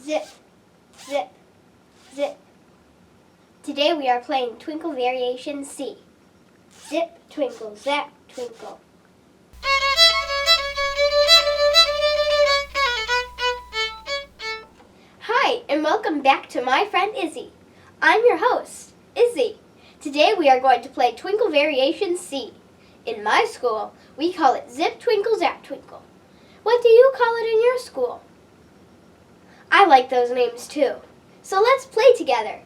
zip, zip, zip. Today we are playing Twinkle Variation C. Zip, twinkle, zap, twinkle. Hi, and welcome back to my friend Izzy. I'm your host, Izzy. Today we are going to play Twinkle Variation C. In my school, we call it Zip, Twinkle, Zap, Twinkle. What do you call it in your school? I like those names too. So let's play together.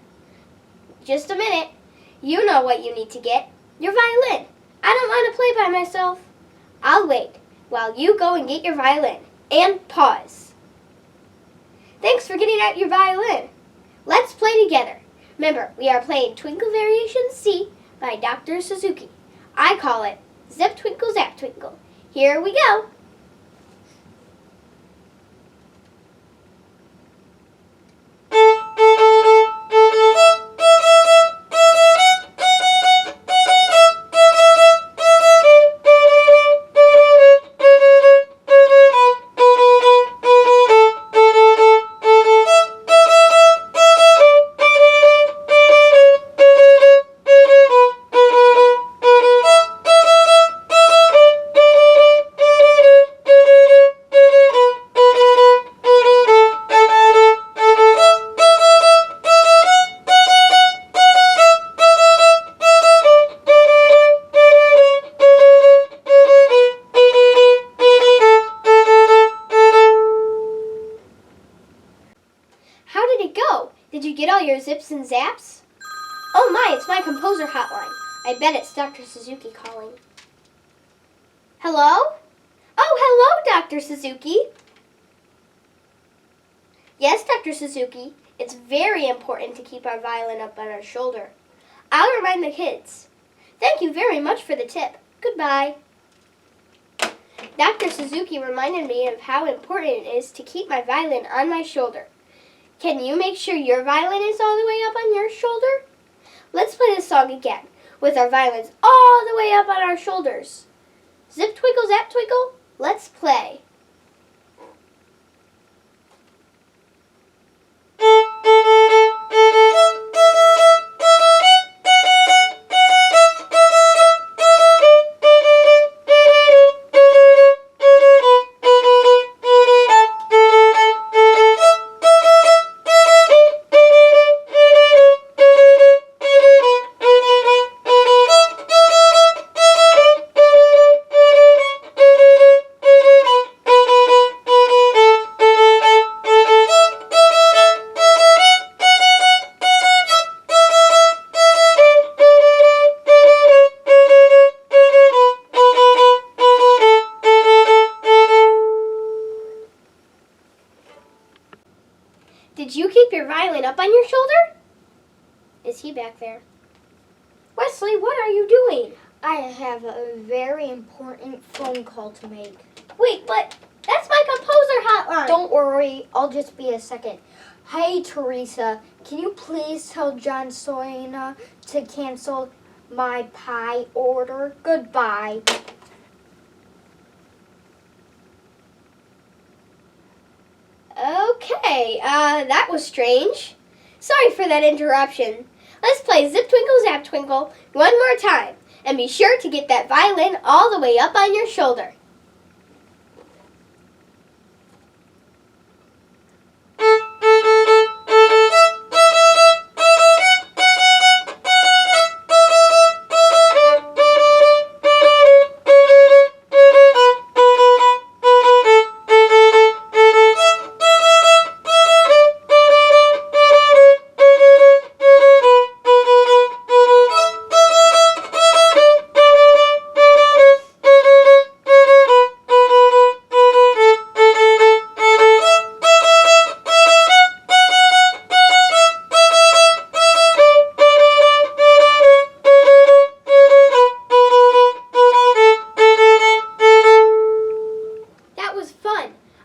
Just a minute. You know what you need to get. Your violin. I don't want to play by myself. I'll wait while you go and get your violin. And pause. Thanks for getting out your violin. Let's play together. Remember, we are playing Twinkle Variation C by Dr. Suzuki. I call it Zip, Twinkle, Zap, Twinkle. Here we go. Did you get all your zips and zaps? Oh my, it's my composer hotline. I bet it's Dr. Suzuki calling. Hello? Oh, hello, Dr. Suzuki. Yes, Dr. Suzuki. It's very important to keep our violin up on our shoulder. I'll remind the kids. Thank you very much for the tip. Goodbye. Dr. Suzuki reminded me of how important it is to keep my violin on my shoulder. Can you make sure your violin is all the way up on your shoulder? Let's play this song again, with our violins all the way up on our shoulders. Zip, twinkle, zap, twinkle, let's play. Did you keep your violin up on your shoulder? Is he back there? Wesley, what are you doing? I have a very important phone call to make. Wait, but that's my composer hotline. Don't worry, I'll just be a second. Hey, Teresa, can you please tell John Soina to cancel my pie order? Goodbye. Okay, that was strange. Sorry for that interruption. Let's play Zip, Twinkle, Zap, Twinkle one more time. And be sure to get that violin all the way up on your shoulder.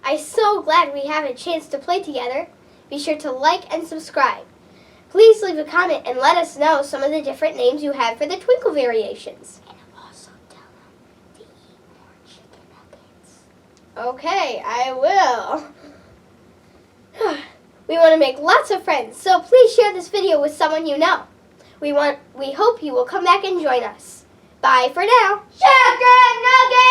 I'm so glad we have a chance to play together. Be sure to like and subscribe. Please leave a comment and let us know some of the different names you have for the Twinkle variations. And also tell them to eat more chicken nuggets. Okay, I will. We want to make lots of friends, so please share this video with someone you know. We hope you will come back and join us. Bye for now. Chicken nugget!